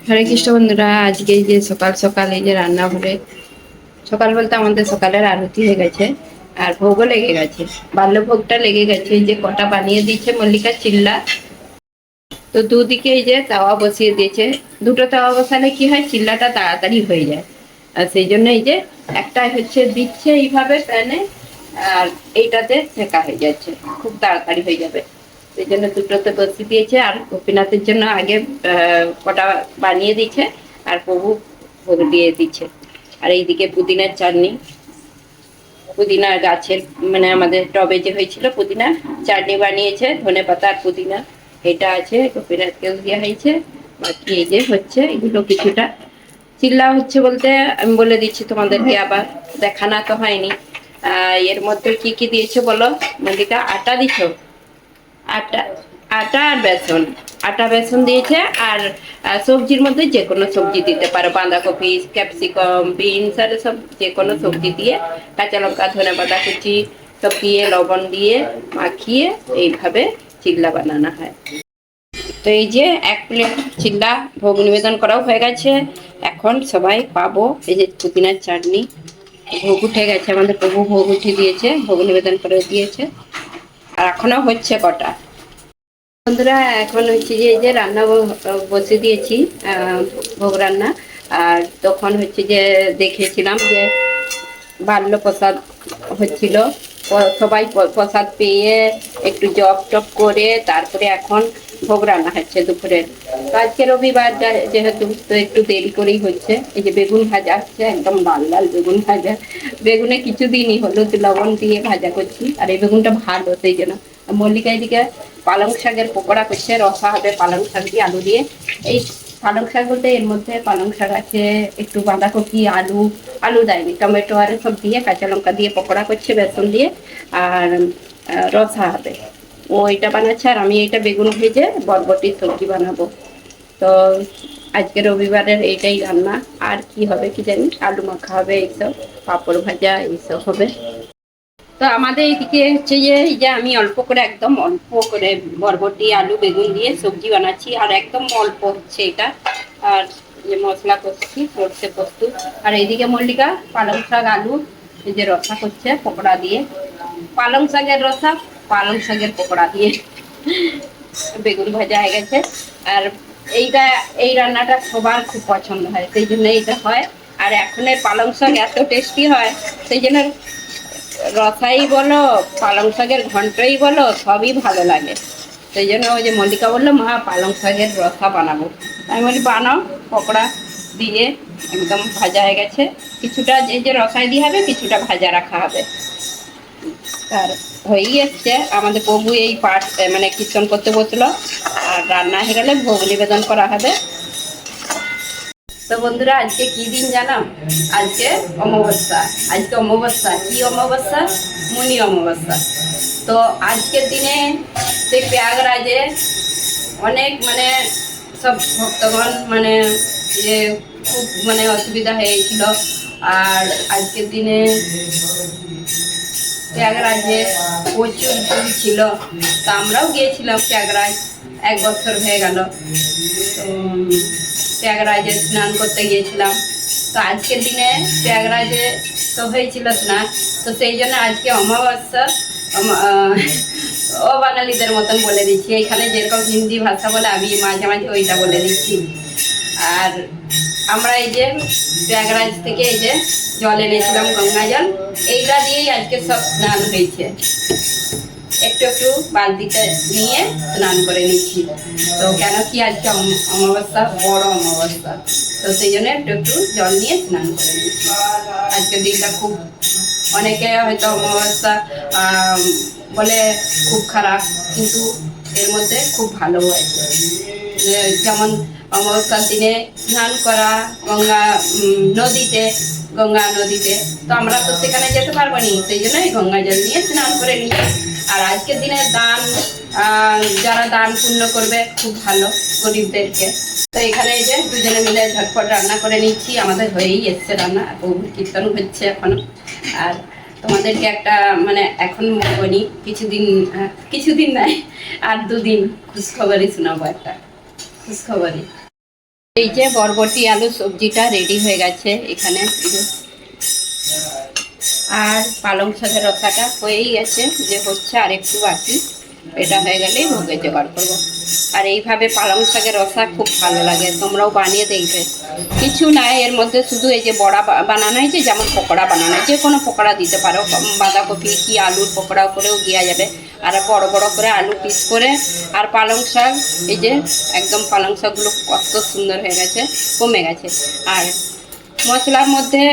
হরে কৃষ্ণ বন্ধুরা, আজকে এই যে সকাল সকাল এই যে রান্নাঘরে সকাল বলতে আমাদের সকালের আরতি হয়ে গেছে আর ভোগও লেগে গেছে। বাল্য ভোগটা লেগে গেছে, এই যে কটা বানিয়ে দিচ্ছে মল্লিকা চিল্লা। তো দুদিকে এই যে তাওয়া বসিয়ে দিয়েছে। দুটো তাওয়া বসালে কি হয়, চিল্লাটা তাড়াতাড়ি হয়ে যায়। আর সেই জন্য এই যে একটা হচ্ছে দিচ্ছে এইভাবে প্যানে, আর এইটাতে সেকা হয়ে যাচ্ছে, খুব তাড়াতাড়ি হয়ে যাবে। সেই জন্য দুটোতে বসিয়ে দিয়েছে। আর গোপীনাথের জন্য আগে কটা বানিয়ে দিচ্ছে, আর প্রভু ভোগ দিয়ে দিচ্ছে। আর এইদিকে পুদিনার চাটনি, পুদিনা গাছের মানে আমাদের টবে যে হয়েছিল পুদিনা চাটনি বানিয়েছে, ধনেপাতা আর পুদিনা এটা আছে, গোপীনাথকেও দেওয়া হয়েছে। বাকি এই যে হচ্ছে এগুলো কিছুটা চিল্লা হচ্ছে বলতে আমি বলে দিচ্ছি তোমাদেরকে, আবার দেখানো তো হয়নি। এর মধ্যে কি কি দিয়েছে বলো মল্লিকা? আটা দিছো? আটা, আটা আর বেসন। আটা বেসন দিয়েছে। আর সবজির মধ্যে যে কোনো সবজি দিতে পারো, বাঁধাকপি, ক্যাপসিকাম, বিনস, আর সব যে কোনো সবজি দিয়ে, কাঁচা লঙ্কা, ধনে পাতা কুচি সব দিয়ে লবণ দিয়ে মাখিয়ে এইভাবে চিল্লা বানানো হয়। তো এই যে 1 প্লেট চিল্লা ভোগ নিবেদন করাও হয়ে গেছে। এখন সবাই পাবো। এই যে পুদিনার চাটনি, ভোগ উঠে গেছে, আমাদের প্রভু ভোগ উঠিয়ে দিয়েছে, ভোগ নিবেদন করে দিয়েছে। আর এখনো হচ্ছে কটা। বন্ধুরা এখন হচ্ছে যে এই যে রান্না বসে দিয়েছি, ভোগ রান্না। আর তখন হচ্ছে যে দেখেছিলাম যে বাল্য প্রসাদ হচ্ছিল, সবাই প্রসাদ পেয়ে একটু জপ টপ করে তারপরে এখন ভোগ রান্না হচ্ছে দুপুরের। তো আজকে রবিবার যেহেতু, তো একটু দেরি করেই হচ্ছে। এই যে বেগুন ভাজা হচ্ছে, একদম লাল লাল বেগুন ভাজা। বেগুনে কিছুদিনই হলুদ লবণ দিয়ে ভাজা করছি, আর এই বেগুনটা ভালো সেই জন্য। মল্লিকা এদিকে পালং শাকের পকোড়া করছে, রসা হবে পালং শাক দিয়ে আলু দিয়ে। এই পালং শাক বলতে এর মধ্যে পালং শাক আছে, একটু বাঁধাকপি, আলু, আলু দেয়নি, টমেটো আর সব দিয়ে কাঁচা লঙ্কা দিয়ে পকোড়া করছে বেসন দিয়ে। আর রসা হবে, ও এটা বানাচ্ছে। আর আমি এটা বেগুন ভেজে বরবটির সবজি বানাবো। তো আজকে রবিবারের এইটাই রান্না। আর কি হবে কি জানি, আলু মাখা হবে, এইসব পাঁপড় ভাজা এইসব হবে। তো আমাদের এইদিকে হচ্ছে যে এই যে আমি অল্প করে, একদম অল্প করে বরবটি আলু বেগুন দিয়ে সবজি বানাচ্ছি, আর একদম অল্প হচ্ছে এটা। আর যে মশলা করছি সর্ষে পোস্ত। আর এইদিকে মল্লিকা পালং শাক আলু এই যে রসা করছে পকোড়া দিয়ে, পালং শাকের রসা পালং শাকের পকোড়া দিয়ে। বেগুন ভাজা হয়ে গেছে। আর এইটা, এই রান্নাটা সবার খুব পছন্দ হয়, সেই জন্য এইটা হয়। আর এখনের পালং শাক এত টেস্টি হয়, সেই জন্য রসাই বলো, পালং শাকের ঘন্টই বলো, সবই ভালো লাগে। সেই জন্য ওই যে মল্লিকা বললো, মা পালং শাকের রসা বানাবো। আমি বলি বানাও। পকোড়া দিয়ে একদম ভাজা হয়ে গেছে, কিছুটা এই যে রসাই দিয়ে হবে, কিছুটা ভাজা রাখা হবে। আর হয়েই এসছে, আমাদের প্রভু এই পাঠ মানে কীর্তন করতে বসলো। আর রান্না হয়ে গেলে ভোগ নিবেদন করা হবে। তো বন্ধুরা আজকে কি দিন জানো? আজকে অমাবস্যা। আজকে অমাবস্যা, কি অমাবস্যা? মুনি অমাবস্যা। তো আজকের দিনে সেই প্রয়াগরাজে অনেক মানে সব ভক্তগণ মানে যে খুব মানে অসুবিধা হয়েছিল। আর আজকের দিনে প্রয়াগরাজে প্রচুর ভিড় ছিল। তা আমরাও গিয়েছিলাম প্রয়াগরাজ, 1 বছর হয়ে গেল। তো প্রয়াগরাজে স্নান করতে গিয়েছিলাম। তো আজকের দিনে প্রয়াগরাজে তো হয়েছিল স্নান, তো সেই জন্য আজকে অমাবস্যা। ও বাঙালিদের মতন বলে দিচ্ছি, এখানে যেরকম হিন্দি ভাষা বলে আমি মাঝে মাঝে ওইটা বলে দিচ্ছি। আর আমরা এই যে প্রয়াগরাজ থেকে এই যে জল এনেছিলাম, গঙ্গা জল, এইটা দিয়েই আজকে সব স্নান হয়েছে। একটু একটু বালতিতে নিয়ে স্নান করে নিচ্ছি। তো কেন কি আজকে অমাবস্যা, বড় অমাবস্যা, তো সেই জন্য একটু একটু জল নিয়ে স্নান করে নিচ্ছি। আজকের দিনটা খুব, অনেকে হয়তো অমাবস্যা বলে খুব খারাপ, কিন্তু এর মধ্যে খুব ভালো হয়েছে। যেমন অমাবস্যার দিনে স্নান করা নদীতে, গঙ্গা নদীতে, তো আমরা তো সেখানে যেতে পারবো না, সেই জন্য গঙ্গা জল নিয়ে স্নান করে নিই। আর আজকের দিনে দান, যারা দান পুণ্য করবে খুব ভালো গরিবদেরকে। তো এখানে এই যে দুজনে মিলে ঝটপট রান্না করে নিচ্ছি, আমাদের হয়েই এসছে রান্না, প্রভুর কীর্তন হচ্ছে এখনো। আর তোমাদেরকে একটা মানে এখন বলি, কিছুদিন নাই, আর 2 দিন খুশখবরই শোনাবো, একটা খুশখবরই। এই যে বরবটি আলু সবজিটা রেডি হয়ে গেছে এখানে, আর পালং শাকের রসাটা হয়েই গেছে, যে হচ্ছে আর একটু বাকি। এটা হয়ে গেলেই ভোগে জোগাড় করবো। আর এইভাবে পালং শাকের রসা খুব ভালো লাগে, তোমরাও বানিয়ে দেখবে। কিছু নাই এর মধ্যে, শুধু এই যে বড়া বানানো হয়েছে, যেমন পকোড়া বানানো, যে কোনো পকোড়া দিতে পারো, বাঁধাকপি কি আলুর পকোড়া করেও দেওয়া যাবে। আর বড় বড় করে আলু পিস করে, আর পালং শাক, এই যে একদম পালং শাকগুলো কত সুন্দর হয়ে গেছে, কমে গেছে। আর মশলার মধ্যে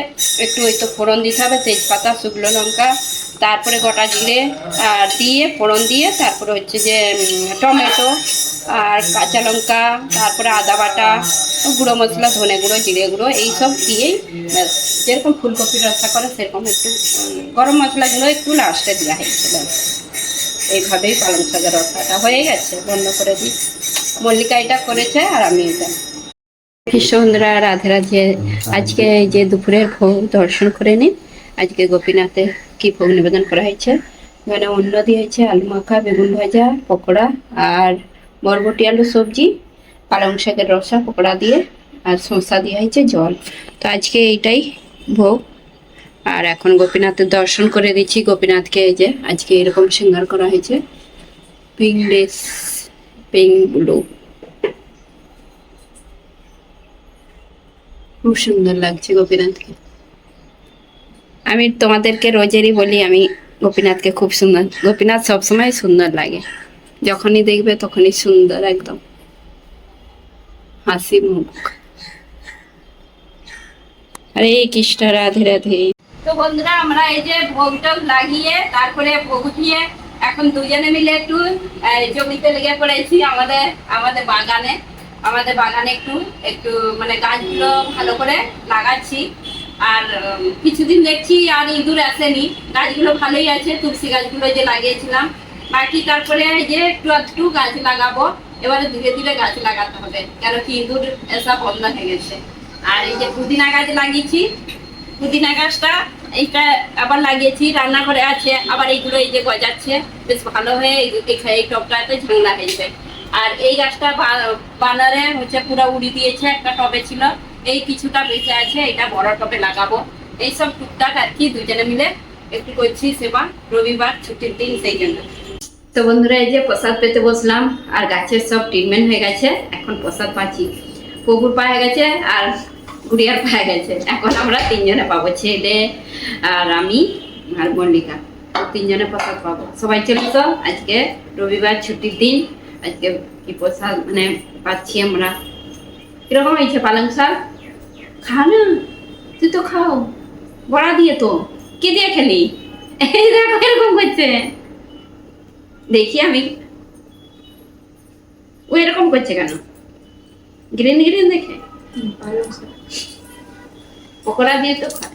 একটু ওই তো ফোড়ন দিতে হবে, তেজপাতা, শুকনো লঙ্কা, তারপরে গোটা জিরে দিয়ে ফোড়ন দিয়ে, তারপরে হচ্ছে যে টমেটো আর কাঁচা লঙ্কা, তারপরে আদা বাটা, গুঁড়ো মশলা, ধনে গুঁড়ো, জিরে গুঁড়ো, এইসব দিয়েই যেরকম ফুলকপির রসা করে সেরকম একটু গরম মশলাগুলো একটু লাস্টে দেওয়া হয়েছিল। এইভাবেই পালং শাকের রসাটা হয়ে গেছে, বন্ধ করে দিই। মল্লিকা এটা করেছে আর আমি এটা। কৃষ্ণরা রাধে রাধে। আজকে এই যে দুপুরের ভোগ দর্শন করে নিন। আজকে গোপীনাথে কি ভোগ নিবেদন করা হয়েছে, এখানে অন্ন দিয়েছে, আলু মাখা, বেগুন ভাজা, পকোড়া, আর বরবটি আলু সবজি, পালং শাকের রসা পকোড়া দিয়ে, আর শসা দিয়ে হয়েছে জল। তো আজকে এইটাই ভোগ। আর এখন গোপীনাথের দর্শন করে দিচ্ছি। গোপীনাথকে এই যে আজকে এরকম শৃঙ্গার করা হয়েছে, পিঙ্ক ড্রেস, পিঙ্ক ব্লু, খুব সুন্দর লাগছে গোপীনাথকে। আমি তোমাদেরকে রোজেরই বলি, আমি গোপীনাথকে খুব সুন্দর, গোপীনাথ সবসময় সুন্দর লাগে, যখনই দেখবে তখনই সুন্দর, একদম হাসি মুখ। হরে কৃষ্ণ, রাধে রাধে। তো বন্ধুরা, আমরা এই যে ভোগ টোগ লাগিয়ে তারপরে ভোগ উঠিয়ে এখন দুজনে মিলে একটু জমিতে লেগে পড়েছি, আমাদের আমাদের বাগানে। আমাদের বাগানে একটু একটু মানে গাছগুলো ভালো করে লাগাচ্ছি। আর কিছুদিন দেখছি আর ইঁদুর আসেনি, গাছগুলো ভালোই আছে, তুলসী গাছগুলো যে লাগিয়েছিলাম। বাকি তারপরে এই যে একটু একটু গাছ লাগাবো, এবারে ধীরে ধীরে গাছ লাগাতে হবে, কেন কি ইঁদুর এসব বন্ধ হয়ে গেছে। আর এই যে পুদিনা গাছ লাগিয়েছি, পুদিনা গাছটা এইটা আবার লাগিয়েছি, রান্নাঘরে আছে, আবার এইগুলো এই যে গজাচ্ছে বেশ ভালো হয়ে এই টবটাতে ঝাংলা হয়ে যাবে। আর এই গাছটা বানারে হচ্ছে পুরো উড়ি দিয়েছে, একটা টবে ছিল, এই কিছুটা বেঁচে আছে, এটা বড় টবে লাগাবো। এইসব টুকটাক আর কি দুজনে মিলে একটু করছি সেবা, রবিবার ছুটির দিন সেই জন্য। তো বন্ধুরা, এই যে প্রসাদ পেতে বসলাম, আর গাছের সব ট্রিটমেন্ট হয়ে গেছে, এখন প্রসাদ পাচ্ছি। পুকুর পায়ে গেছে আর গুড়িয়ার পায়ে গেছে, এখন আমরা তিনজনে পাবো, ছেলে আর আমি আর মল্লিকা, তিনজনে প্রসাদ পাবো। সবাই চলে তো, আজকে রবিবার ছুটির দিন, আজকে কি প্রসাদ মানে পাচ্ছি আমরা। কিরকম হয়েছে পালং শাক? খা না, তুই তো খাও, বড়া দিয়ে তো। কি দিয়ে খেলি? এই দেখো এরকম করছে, দেখি আমি, ও এরকম করছে কেন? গ্রিন গ্রিন দেখে পকোড়া দিয়ে তো খায়।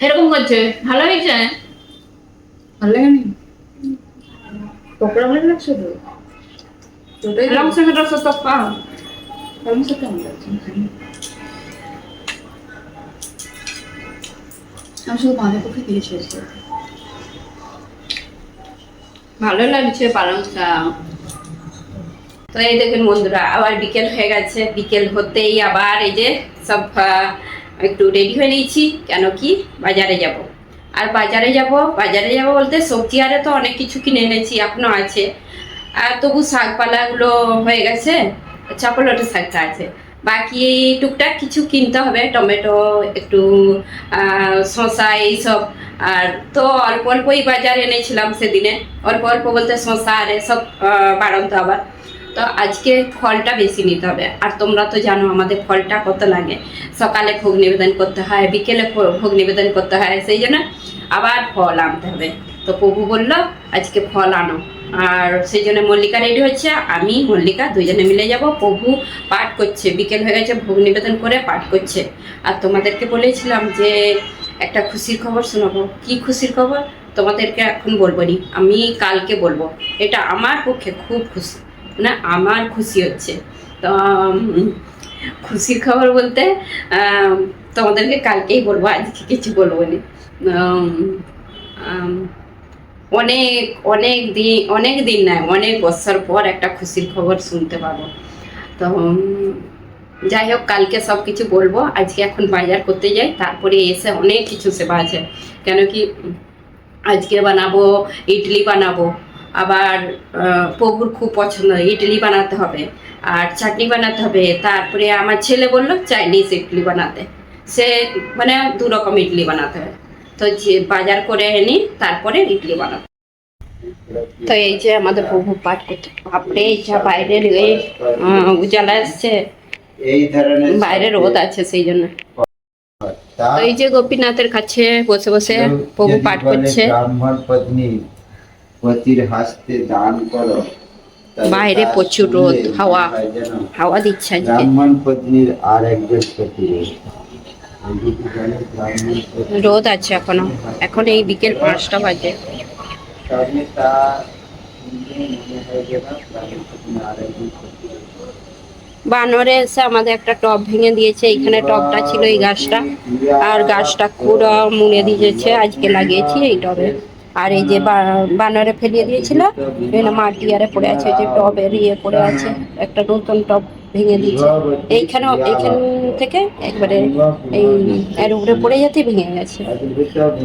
এরকম করছে, ভালো হয়েছে? ভালো লাগেনি? পকোড়া ভালো লাগছে তো? পালং শাকের রস তো খাও। পালং শাক কেমন লাগছে? আমি শুধু বাঁধাকপি দিয়েছি আজকে। ভালো লাগছে পালং শাক। তো এই দেখেন বন্ধুরা, আবার বিকেল হয়ে গেছে, বিকেল হতেই আবার এই যে সব একটু রেডি হয়ে নিয়েছি, কেন কি বাজারে যাব। আর বাজারে যাব বলতে সবজি আরে তো অনেক কিছু কিনে এনেছি, এখনো আছে। আর তবু শাকপালাগুলো হয়ে গেছে, চাপলটা শাকটা আছে, বাকি টুকটাক কিছু কিনতে হবে, টমেটো একটু, শসা, এইসব। আর তো অল্প অল্পই বাজার এনেছিলাম সেদিনে, অল্প অল্প বলতে শসা আর এসব বাড়ন্ত আবার। তো আজকে ফলটা বেশি নিতে হবে, আর তোমরা তো জানো আমাদের ফলটা কত লাগে, সকালে ভোগ নিবেদন করতে হয়, বিকেলে ভোগ নিবেদন করতে হয়, সেই জন্য আবার ফল আনতে হবে। তো প্রভু বললো আজকে ফল আনো, আর সেই জন্য মল্লিকা রেডি হচ্ছে, আমি মল্লিকা দুজনে মিলে যাব। প্রভু পাঠ করছে, বিকেল হয়ে গেছে, ভোগ নিবেদন করে পাঠ করছে। আর তোমাদেরকে বলেছিলাম যে একটা খুশির খবর শোনাবো। কি খুশির খবর তোমাদেরকে এখন বলবো নি, আমি কালকে বলবো। এটা আমার পক্ষে খুব খুশি, না আমার খুশি হচ্ছে। তো খুশির খবর বলতে তোমাদেরকে কালকেই বলবো, আজকে কিছু বলবো না। অনেক অনেক দিন নয়, অনেক বছর পর একটা খুশির খবর শুনতে পাবো। তো যাই হোক, কালকে সব কিছু বলবো। আজকে এখন বাজার করতে যাই, তারপরে এসে অনেক কিছু সেবা আছে। কেন কি আজকে বানাবো ইডলি বানাবো, আবার প্রভুর খুব পছন্দ ইডলি বানাতে হবে, আর চাটনি বানাতে হবে। তারপরে আমার ছেলে বললো চাইনিজ ইডলি বানাতে, সে মানে 2 রকম ইডলি বানাতে হবে। তো যে বাজার করে এনে তারপরে ইডলি বানাবো। তো এই যে আমাদের প্রভু পাঠ করতে, বাপরে যা বাইরের উজালা আসছে, এই ধরনের বাইরে রোদ আছে সেই জন্য। তো এই যে গোপীনাথের কাছে বসে বসে প্রভু পাঠ করছে। ব্রাহ্মণ পত্নী পতির হস্তে দান করো, বাইরে প্রচুর রোদ, হাওয়া দিচ্ছে আজকে। ব্রাহ্মণ পত্নীর আর একজন পতি রোদ আছে এখনো, এখন এই বিকেল 5টা বাজে। তবে তা মনে হয়ে গেল ব্রাহ্মণ পত্নী আর একজন পতি। বানরে এসে আমাদের একটা টব ভেঙে দিয়েছে। এইখানে টবটা ছিল এই গাছটা, আর গাছটা পুরো মুড়ে দিয়েছে। আজকে লাগিয়েছি এই টবে। আর এই যে বানরে ফেলিয়ে দিয়েছিল, মাটি আরে পড়ে আছে, যে টবের পড়ে আছে। একটা নতুন টব ভেঙে দিয়েছে। এইখান থেকে একবারে এই এর উপরে পড়ে যেতে ভেঙে গেছে।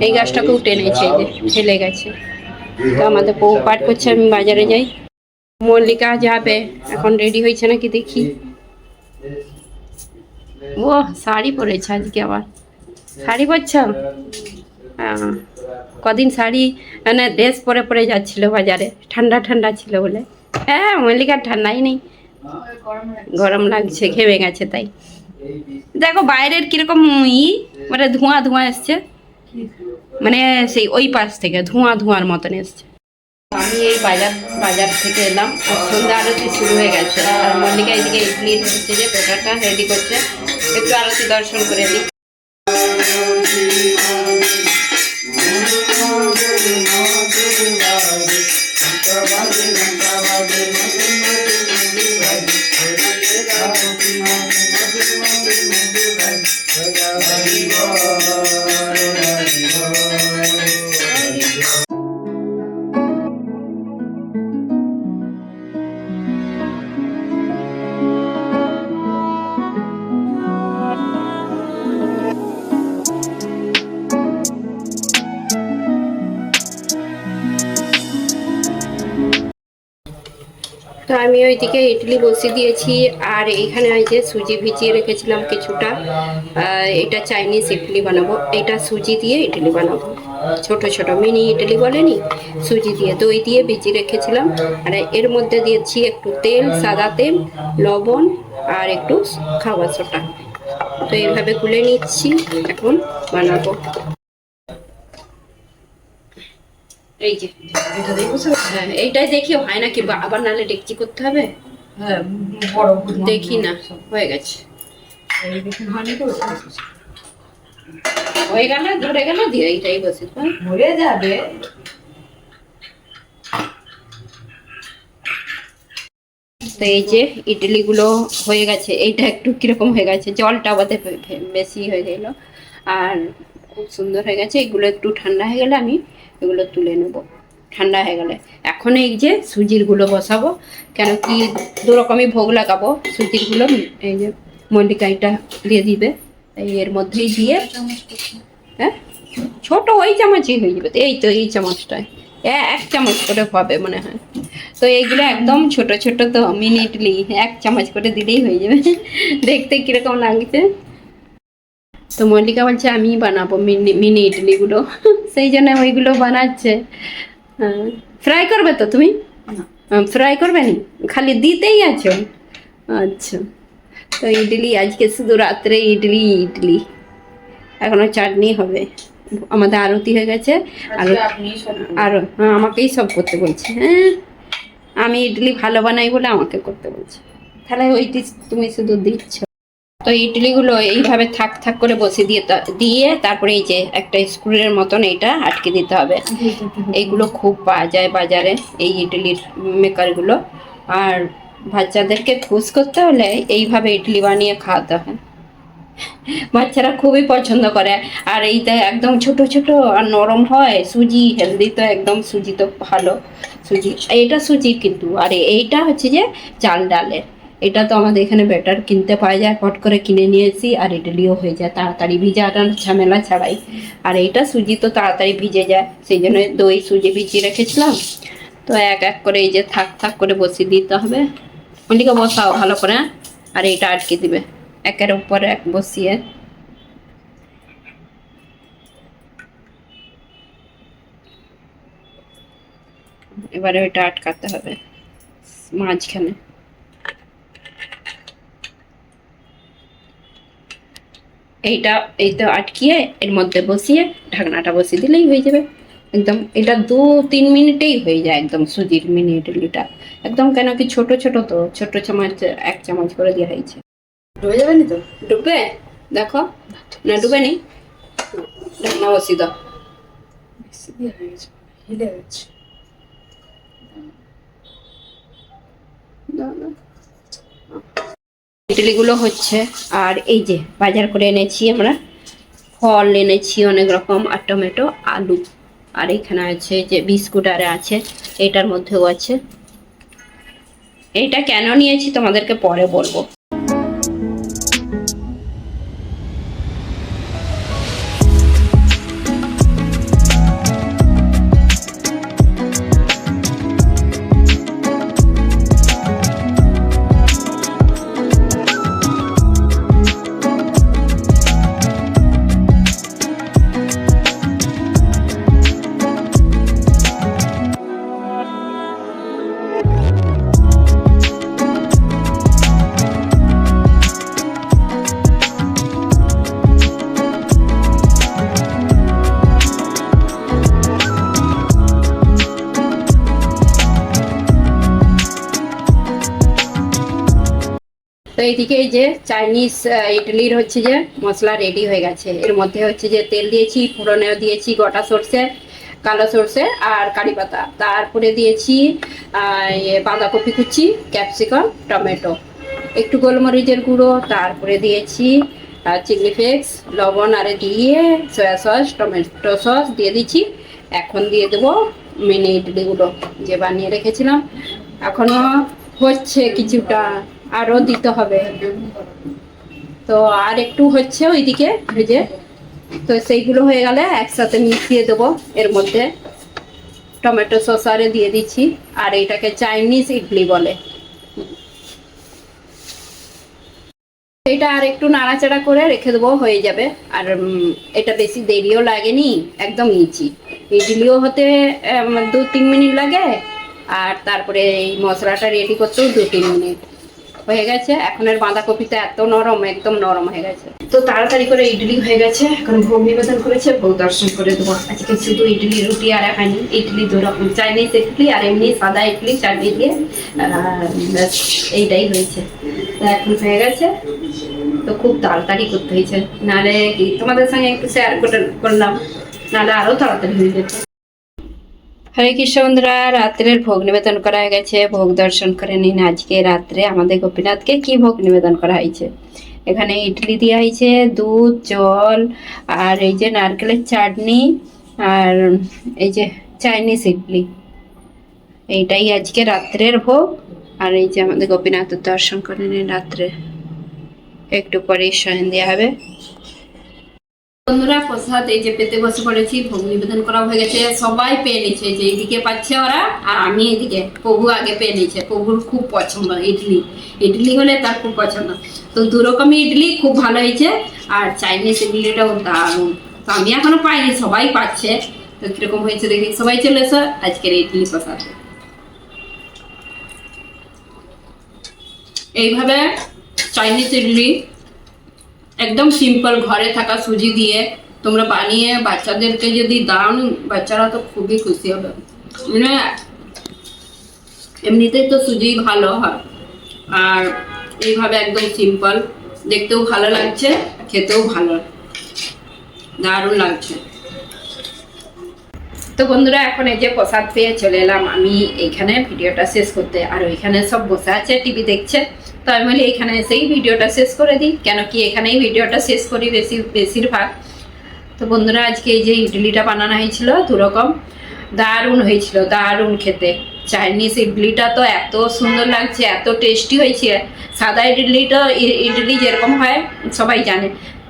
এই গাছটাকেও টেনেছে, এই যে ফেলে গেছে। তো আমাদের বউ পাঠ করছে, আমি বাজারে যাই। মল্লিকা যাবে, এখন রেডি হয়েছে নাকি দেখি। ও শাড়ি পরেছে আজকে, আবার শাড়ি পরছ? কদিন শাড়ি মানে ড্রেস পরে পরে যাচ্ছিল বাজারে, ঠান্ডা ঠান্ডা ছিল বলে। হ্যাঁ, মল্লিকার ঠান্ডাই নেই, গরম লাগছে, ঘেমে গেছে তাই। দেখো বাইরের কিরকম মানে ধোঁয়া ধোঁয়া এসছে, মানে সেই ওই পাশ থেকে ধোঁয়ার মতন এসছে। আমি এই বাজার থেকে এলাম, আর সন্ধ্যা আরতি শুরু হয়ে গেছে। আর মল্লিকা এদিকে ইডলি হচ্ছে, যে ব্যাটারটা রেডি করছে। একটু আরতি দর্শন করে দিই। তো আমি ওইদিকে ইডলি বসিয়ে দিয়েছি। আর এইখানে ওই যে সুজি ভিজিয়ে রেখেছিলাম কিছুটা, এটা চাইনিজ ইডলি বানাবো। এটা সুজি দিয়ে ইডলি বানাবো, ছোট ছোট মিনি ইডলি বলেনি, সুজি দিয়ে দই দিয়ে ভিজিয়ে রেখেছিলাম। আর এর মধ্যে দিয়েছি একটু তেল, সাদা তেল, লবণ আর একটু খাবার সোডা। তো এইভাবে গুলে নিচ্ছি, এখন বানাবো। এই যে হ্যাঁ, এইটাই দেখি হয় নাকি, আবার নাহলে ডেকচি করতে হবে। হ্যাঁ, বড় দেখি না, হয়ে গেছে, হয়ে গেল, ধরে গেল, দিয়ে এইটাই বসে মরে যাবে। তো এই যে ইডলি গুলো হয়ে গেছে। এইটা একটু কিরকম হয়ে গেছে, জলটা আমাদের বেশি হয়ে গেল। আর খুব সুন্দর হয়ে গেছে। এগুলো একটু ঠান্ডা হয়ে গেলে আমি এগুলো তুলে নেব, ঠান্ডা হয়ে গেলে। এখন এই যে সুজির গুলো বসাবো, কেন কি 2 রকমই ভোগ লাগাবো। সুজির গুলো এই যে মল্লিকা এটা দিয়ে দিবে, এই এর মধ্যেই দিয়ে। হ্যাঁ, ছোট ওই চামচই হয়ে যাবে। এই তো এই চামচটায় 1 চামচ করে হবে মনে হয়। তো এইগুলো একদম ছোট ছোট, তো মিনি ইডলি 1 চামচ করে দিলেই হয়ে যাবে। দেখতে কিরকম লাগছে। তো মল্লিকা বলছে আমি বানাবো মিনি ইডলিগুলো, সেই জন্য ওইগুলো বানাচ্ছে। ফ্রাই করবে তো তুমি? ফ্রাই করবে নি, খালি দিতেই আছো? আচ্ছা। তো ইডলি আজকে শুধু রাত্রে ইডলি, এখনো চাটনি হবে। আমাদের আরতি হয়ে গেছে। আরো হ্যাঁ, আমাকেই সব করতে বলছে। হ্যাঁ, আমি ইডলি ভালো বানাই বলে আমাকে করতে বলছে। তাহলে ওইটি তুমি শুধু দিচ্ছ। তো ইডলিগুলো এইভাবে থাক থাক করে বসিয়ে দিয়ে তারপরে এই যে একটা স্ক্রুর মতন এইটা আটকে দিতে হবে। এইগুলো খুব পাওয়া যায় বাজারে, এই ইডলির মেকারগুলো। আর বাচ্চাদেরকে খুশ করতে হলে এইভাবে ইডলি বানিয়ে খাওয়াতে হয়। বাচ্চারা খুবই পছন্দ করে। আর এইটা একদম ছোট ছোট আর নরম হয়, সুজি হেলদি, তো একদম সুজি তো ভালো। সুজি, এটা সুজির কিন্তু, আর এইটা হচ্ছে যে চাল ডালের। এটা তো আমাদের এখানে ব্যাটার কিনতে পাওয়া যায়, পট করে কিনে নিয়ে এসি আর ইডলিও হয়ে যায় তাড়াতাড়ি, ভিজাটার ঝামেলা ছাড়াই। আর এইটা সুজি তো তাড়াতাড়ি ভিজে যায়, সেই জন্য দই সুজি ভিজিয়ে রেখেছিলাম। তো এক এক করে এই যে থাক থাক করে বসিয়ে দিতে হবে। ওদিকে বসাও ভালো করে, আর এইটা আটকে দিবে একের উপরে এক বসিয়ে। এবারে ওইটা আটকাতে হবে মাঝখানে। এইটা এই তো আটকিয়ে এর মধ্যে বসিয়ে ঢাকনাটা বসিয়ে দিলেই হয়ে যাবে একদম। এটা 2-3 মিনিটেই হয়ে যায় একদম সুজির মিনি ইডলিটা একদম। কেন কি ছোট ছোট তো, ছোট চামচ 1 চামচ করে দেওয়া হয়েছে। ডুবে যাবে নি তো? ডুববে? দেখো না ডুবে নি, ঢাকনা বসিয়ে দাও। বেশি দিয়ে হয়ে গেছে, হিলে গেছে। ইডলিগুলো হচ্ছে। আর এই যে বাজার করে এনেছি আমরা, ফল এনেছি অনেক রকম, আর টমেটো, আলু, আর এখানে আছে যে বিস্কুট আর আছে, এটার মধ্যেও আছে। এইটা কেন নিয়েছি তোমাদেরকে পরে বলবো। তো এইদিকে এই যে চাইনিজ ইডলির হচ্ছে যে মশলা রেডি হয়ে গেছে। এর মধ্যে হচ্ছে যে তেল দিয়েছি, ফোড়নেও দিয়েছি গোটা সর্ষে, কালো সর্ষে আর কারি পাতা, তারপরে দিয়েছি বাঁধাকপি কুচি, ক্যাপসিকাম, টমেটো, একটু গোলমরিচের গুঁড়ো, তারপরে দিয়েছি চিলি ফ্লেক্স, লবণ, আর দিয়ে সয়া সস, টমেটো সস দিয়ে দিচ্ছি। এখন দিয়ে দেবো মিনি ইডলিগুলো যে বানিয়ে রেখেছিলাম। এখনো হচ্ছে কিছুটা, আরও দিতে হবে। তো আর একটু হচ্ছে ওইদিকে ভেজে, তো সেইগুলো হয়ে গেলে একসাথে মিশিয়ে দেবো এর মধ্যে। টমেটো সস আরে দিয়ে দিচ্ছি। আর এটাকে চাইনিজ ইডলি বলে। এটা আর একটু নাড়াচাড়া করে রেখে দেবো, হয়ে যাবে। আর এটা বেশি দেরিও লাগেনি, একদম ইজি। ইডলিও হতে 2-3 মিনিট লাগে, আর তারপরে এই মশলাটা রেডি করতেও 2-3 মিনিট হয়ে গেছে। এখন এর বাঁধাকপিটা এত নরম, একদম নরম হয়ে গেছে। তো তাড়াতাড়ি করে ইডলি হয়ে গেছে, এখন ভোগ নিবেদন করেছে, ভোগ দর্শন করে দেবো। আজকে শুধু ইডলি, রুটি আর হয়নি, ইডলি 2 রকম, চাইনিজ ইডলি আর এমনি সাদা ইডলি চাটনি দিয়ে, এইটাই হয়েছে। তো এখন হয়ে গেছে, তো খুব তাড়াতাড়ি করতে হয়েছে, নাহলে কি তোমাদের সঙ্গে একটু শেয়ার করলাম, নাহলে আরো তাড়াতাড়ি হয়ে যেত। হরে কৃষ্ণ বন্ধুরা, রাত্রের ভোগ নিবেদন করা হয়ে গেছে, ভোগ দর্শন করে নিন। আজকে রাত্রে আমাদের গোপীনাথকে কি ভোগ নিবেদন করা হয়েছে। এখানে ইডলি দেওয়া হয়েছে, দুধ, জল, আর এই যে নারকেলের চাটনি, আর এই যে চাইনিজ ইডলি। এইটাই আজকে রাত্রের ভোগ। আর এই যে আমাদের গোপীনাথের দর্শন করে নিন রাত্রে, একটু পরে শয়ন দেওয়া হবে। বন্ধুরা প্রসাদ এই যে পেতে বসে পড়েছি, ভোগ নিবেদন করা হয়ে গেছে, সবাই পেয়ে নিচ্ছে। যে এইদিকে পাচ্ছে ওরা, আর আমি এদিকে, প্রভু আগে পেয়ে নিচ্ছে। প্রভুর খুব পছন্দ ইডলি, ইডলি হলে তার খুব পছন্দ। তো 2 রকমই ইডলি খুব ভালো হয়েছে, আর চাইনিজ ইডলিটাও দারুণ। তো আমি এখনো পাইনি, সবাই পাচ্ছে। তো কিরকম হয়েছে দেখি, সবাই চলে এসো আজকের ইডলি প্রসাদ। এইভাবে চাইনিজ ইডলি একদম সিম্পল, ঘরে থাকা সুজি দিয়ে তোমরা বানিয়ে বাচ্চাদেরকে যদি দাও, বাচ্চারা তো খুবই খুশি হবে। মানে এমনিতেই তো সুজি ভালো হয়, আর এইভাবে একদম সিম্পল, দেখতেও ভালো লাগছে, খেতেও ভালো, দারুণ লাগছে। তো বন্ধুরা এখন এই যে প্রসাদ পেয়ে চলে এলাম আমি এইখানে ভিডিওটা শেষ করতে। আর ওইখানে সব বসে আছে, টিভি দেখছে। তো আমি বলি এখানে এসেই ভিডিওটা শেষ করে দিই, কেন কি এখানেই ভিডিওটা শেষ করি বেশিরভাগ। তো বন্ধুরা আজকে এই যে ইডলিটা বানানো হয়েছিল দুরকম, দারুণ হয়েছিল, দারুণ খেতে। চাইনিজ ইডলিটা তো এত সুন্দর লাগছে, এত টেস্টি হয়েছে। সাদা ইডলিটা ইডলি যেরকম হয় সবাই জানে,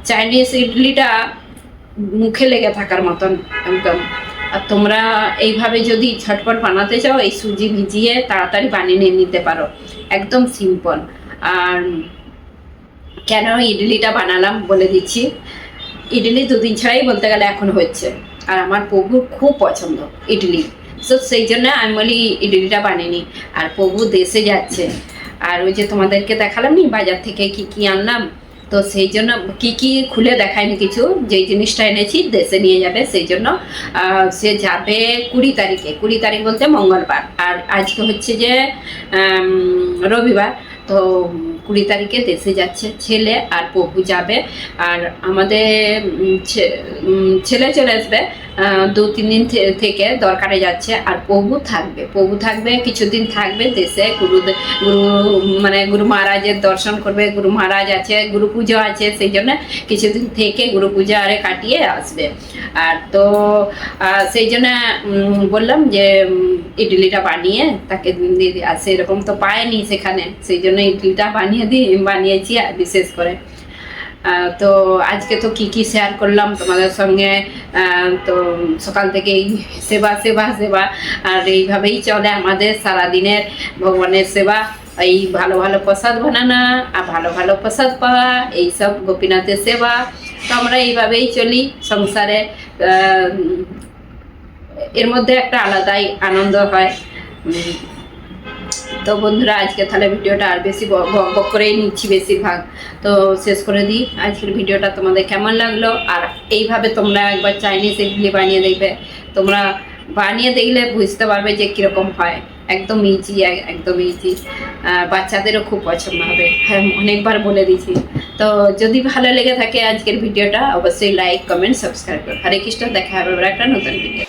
চাইনিজ ইডলিটা মুখে লেগে থাকার মতন একদম। আর তোমরা এইভাবে যদি ঝটপট বানাতে চাও, এই সুজি ভিজিয়ে তাড়াতাড়ি বানিয়ে নিতে পারো, একদম সিম্পল। আর কেন ইডলিটা বানালাম বলে দিচ্ছি। ইডলি দুদিন ছাড়াই বলতে গেলে এখন হচ্ছে, আর আমার প্রভুর খুব পছন্দ ইডলি, তো সেই জন্য আমি বলি ইডলিটা বানিয়ে। আর প্রভু দেশে যাচ্ছে, আর ওই যে তোমাদেরকে দেখালাম নি বাজার থেকে কি কি আনলাম, তো সেই জন্য কি কি খুলে দেখায়নি কিছু, যেই জিনিসটা এনেছি দেশে নিয়ে যাবে, সেই জন্য সে যাবে 20 তারিখে। 20 তারিখ বলতে মঙ্গলবার, আর আজকে হচ্ছে যে রবিবার। তো 20 তারিখে দেশে যাচ্ছে ছেলে, আর প্রভু যাবে। আর আমাদের ছেলে চলে আসবে 2-3 দিন থেকে দরকারে যাচ্ছে। আর প্রভু থাকবে কিছুদিন থাকবে দেশে, গুরু মহারাজের দর্শন করবে। গুরু মহারাজ আছে, গুরু পুজো আছে, সেই জন্য কিছুদিন থেকে গুরু পূজা আরে কাটিয়ে আসবে। আর তো সেই জন্য বললাম যে ইডলিটা বানিয়ে তাকে দিয়ে আসে, এরকম তো পায়নি সেখানে, সেই জন্য ইডলিটা বানিয়েছি বিশেষ করে। তো আজকে তো কি কি শেয়ার করলাম তোমাদের সঙ্গে। তো সকাল থেকে এই সেবা সেবা সেবা, আর এইভাবেই চলে আমাদের সারাদিনের ভগবানের সেবা। এই ভালো ভালো প্রসাদ বানানো আর ভালো ভালো প্রসাদ পাওয়া, এইসব গোপীনাথের সেবা। তো আমরা এইভাবেই চলি সংসারে। এর মধ্যে একটা আলাদাই আনন্দ হয়। তো বন্ধুরা আজকে তাহলে ভিডিওটা আর বেশি বক করেই নিচ্ছি বেশিরভাগ, তো শেষ করে দিই আজকের ভিডিওটা। তোমাদের কেমন লাগলো? আর এইভাবে তোমরা একবার চাইনিজ ইডলি বানিয়ে দেখবে, তোমরা বানিয়ে দেখলে বুঝতে পারবে যে কীরকম হয়। একদম ইজি, একদম ইজি, বাচ্চাদেরও খুব পছন্দ হবে। হ্যাঁ, অনেকবার বলে দিয়েছি। তো যদি ভালো লেগে থাকে আজকের ভিডিওটা, অবশ্যই লাইক কমেন্ট সাবস্ক্রাইব করো। হরে কৃষ্ণ, দেখা হবে একটা নতুন ভিডিও।